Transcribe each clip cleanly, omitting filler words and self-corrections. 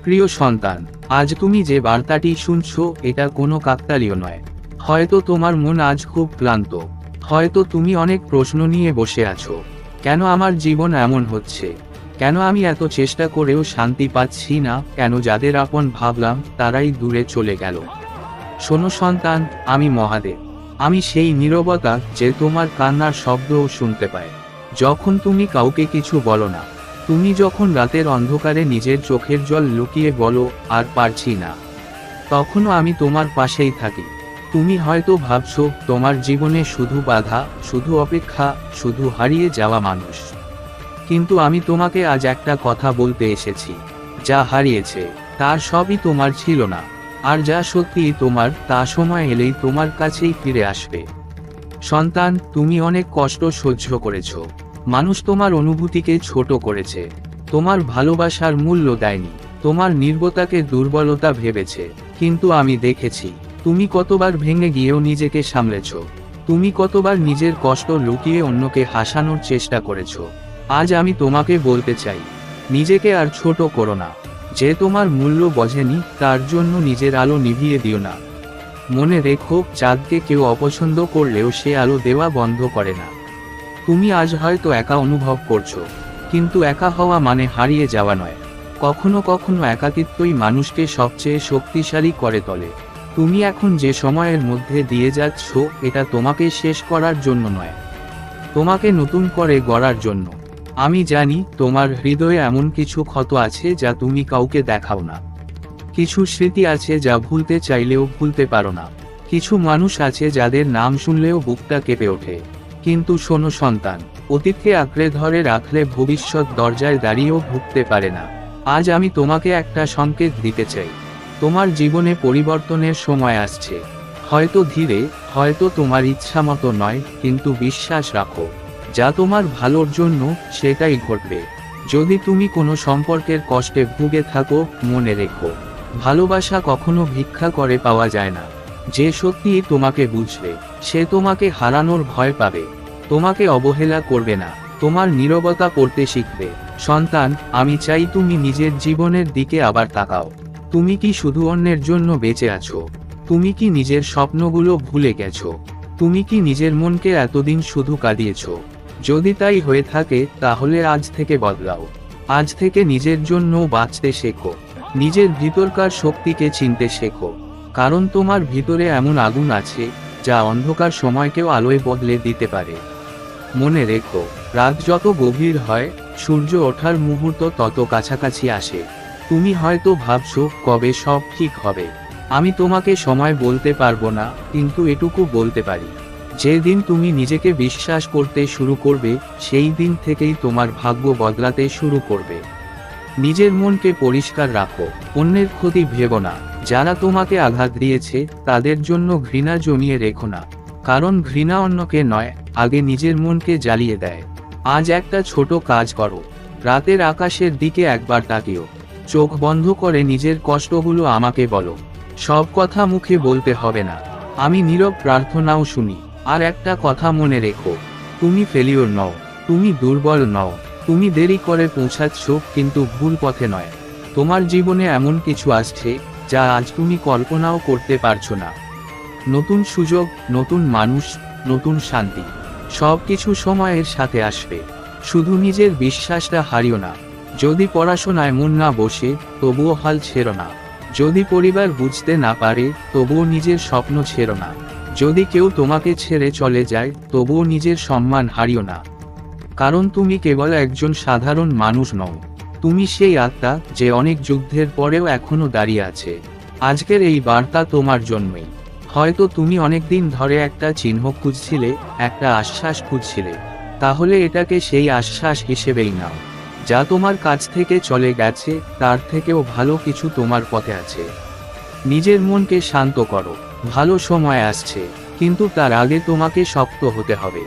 প্রিয় সন্তান, আজ তুমি যে বার্তাটি শুনছো এটা কোনো কাকতালীয় নয়। হয়তো তোমার মন আজ খুব ক্লান্ত, হয়তো তুমি অনেক প্রশ্ন নিয়ে বসে আছো। কেন আমার জীবন এমন হচ্ছে? কেন আমি এত চেষ্টা করেও শান্তি পাচ্ছি না? কেন যাদের আপন ভাবলাম তারাই দূরে চলে গেল? শোনো সন্তান, আমি মহাদেব। আমি সেই নীরবতা যে তোমার কান্নার শব্দও শুনতে পায় যখন তুমি কাউকে কিছু বলো না। তুমি যখন রাতের অন্ধকারে নিজের চোখের জল লুকিয়ে বলো আর পারছি না, তখনও আমি তোমার পাশেই থাকি। তুমি হয়তো ভাবছো তোমার জীবনে শুধু বাধা, শুধু অপেক্ষা, শুধু হারিয়ে যাওয়া মানুষ। কিন্তু আমি তোমাকে আজ একটা কথা বলতে এসেছি। যা হারিয়েছে তার সবই তোমার ছিল না, আর যা সত্যিই তোমার তা সময় এলেই তোমার কাছেই ফিরে আসবে। সন্তান, তুমি অনেক কষ্ট সহ্য করেছো। মানুষ তোমার অনুভূতিকে ছোট করেছে, তোমার ভালোবাসার মূল্য দেয়নি, তোমার নির্বতাকে দুর্বলতা ভেবেছে। কিন্তু আমি দেখেছি তুমি কতবার ভেঙে গিয়েও নিজেকে সামলেছ। তুমি কতবার নিজের কষ্ট লুকিয়ে অন্যকে হাসানোর চেষ্টা করেছো। আজ আমি তোমাকে বলতে চাই, নিজেকে আর ছোট করো না। যে তোমার মূল্য বোঝেনি তার জন্য নিজের আলো নিভিয়ে দিও না। মনে রেখো, চাঁদকে কেউ অপছন্দ করলেও সে আলো দেওয়া বন্ধ করে না। তুমি আজ হয়তো একা অনুভব করছো, কিন্তু একা হওয়া মানে হারিয়ে যাওয়া নয়। কখনো কখনো একাকিত্বই মানুষকে সবচেয়ে শক্তিশালী করে তোলে। তুমি এখন যে সময়ের মধ্যে দিয়ে যাচ্ছ এটা তোমাকে শেষ করার জন্য নয়, তোমাকে নতুন করে গড়ার জন্য। আমি জানি তোমার হৃদয়ে এমন কিছু ক্ষত আছে যা তুমি কাউকে দেখাও না। কিছু স্মৃতি আছে যা ভুলতে চাইলেও ভুলতে পারো না। কিছু মানুষ আছে যাদের নাম শুনলেও বুকটা কেঁপে ওঠে। কিন্তু শোনো সন্তান, অতীতকে আঁকড়ে ধরে রাখলে ভবিষ্যৎ দরজায় দাঁড়িয়েও ভুগতে পারে না। আজ আমি তোমাকে একটা সংকেত দিতে চাই। তোমার জীবনে পরিবর্তনের সময় আসছে। হয়তো ধীরে, হয়তো তোমার ইচ্ছা মতো নয়, কিন্তু বিশ্বাস রাখো, যা তোমার ভালোর জন্য সেটাই ঘটবে। যদি তুমি কোনো সম্পর্কের কষ্টে ভুগে থাকো, মনে রেখো, ভালোবাসা কখনো ভিক্ষা করে পাওয়া যায় না। যে সত্যিই তোমাকে বুঝবে সে তোমাকে হারানোর ভয় পাবে, তোমাকে অবহেলা করবে না, তোমার নীরবতা পড়তে শিখবে। সন্তান, আমি চাই তুমি নিজের জীবনের দিকে আবার তাকাও। তুমি কি শুধু অন্যের জন্য বেঁচে আছো? তুমি কি নিজের স্বপ্নগুলো ভুলে গেছো? তুমি কি নিজের মনকে এতদিন শুধু কাঁদিয়েছো? যদি তাই হয়ে থাকে তাহলে আজ থেকে বদলাও। আজ থেকে নিজের জন্য বাঁচতে শেখো, নিজের ভিতরকার শক্তিকে চিনতে শেখো। কারণ তোমার ভিতরে এমন আগুন আছে যা অন্ধকার সময়কেও আলোয় বদলে দিতে পারে। মনে রেখো, রাত যত গভীর হয়, সূর্য ওঠার মুহূর্ত তত কাছাকাছি আসে। তুমি হয়তো ভাবছো কবে সব ঠিক হবে। আমি তোমাকে সময় বলতে পারবো না, কিন্তু এটুকু বলতে পারি, যেদিন তুমি নিজেকে বিশ্বাস করতে শুরু করবে সেই দিন থেকেই তোমার ভাগ্য বদলাতে শুরু করবে। নিজের মনকে পরিষ্কার রাখো, অন্যের ক্ষতি ভেবো না। যারা তোমাকে আঘাত দিয়েছে তাদের জন্য ঘৃণা জমিয়ে রেখো না, কারণ ঘৃণা অন্যকে নয়, আগে নিজের মনকে জ্বালিয়ে দেয়। আজ একটা ছোট কাজ করো, রাতের আকাশের দিকে একবার তাকিও, চোখ বন্ধ করে নিজের কষ্টগুলো আমাকে বলো। সব কথা মুখে বলতে হবে না, আমি নীরব প্রার্থনাও শুনি। আর একটা কথা মনে রেখো, তুমি ফেলিওর নও, তুমি দুর্বল নও। তুমি দেরি করে পৌঁছাচ্ছ, কিন্তু ভুল পথে নয়। তোমার জীবনে এমন কিছু আসছে যা আজ তুমি কল্পনাও করতে পারছো না। নতুন সুযোগ, নতুন মানুষ, নতুন শান্তি, সব কিছু সময়ের সাথে আসবে। শুধু নিজের বিশ্বাসটা হারিও না। যদি পড়াশোনায় মন না বসে, তবুও হাল ছেড়ো না। যদি পরিবার বুঝতে না পারে, তবুও নিজের স্বপ্ন ছেড়ো না। যদি কেউ তোমাকে ছেড়ে চলে যায়, তবুও নিজের সম্মান হারিও না। কারণ তুমি কেবল একজন সাধারণ মানুষ নও, তুমি সেই আত্মা যে অনেক যুদ্ধের পরেও এখনো দাঁড়িয়ে আছে। আজকের এই বার্তা তোমার জন্যই। হয়তো তুমি অনেকদিন ধরে একটা চিহ্ন খুঁজছিলে, একটা আশ্বাস খুঁজছিলে। তাহলে এটাকে সেই আশ্বাস হিসেবেই নাও। যা তোমার কাছ থেকে চলে গেছে তার থেকেও ভালো কিছু তোমার পথে আছে। নিজের মনকে শান্ত করো, ভালো সময় আসছে, কিন্তু তার আগে তোমাকে শক্ত হতে হবে।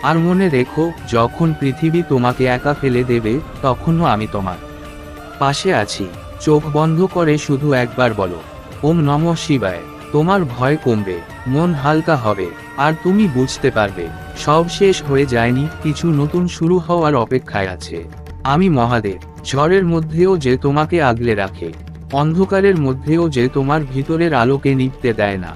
আর মনে রেখো, যখন পৃথিবী তোমাকে একা ফেলে দেবে, তখনও আমি তোমার পাশে আছি। চোখ বন্ধ করে শুধু একবার বলো, ওম নমঃ শিবায়। তোমার ভয় কমবে, মন হালকা হবে, আর তুমি বুঝতে পারবে সব শেষ হয়ে যায়নি, কিছু নতুন শুরু হওয়ার অপেক্ষায় আছে। আমি মহাদেব, ঝড়ের মধ্যেও যে তোমাকে আগলে রাখে। অন্ধকারের মধ্যেও যে তোমার ভিতরের আলোকে নিভতে দেয় না।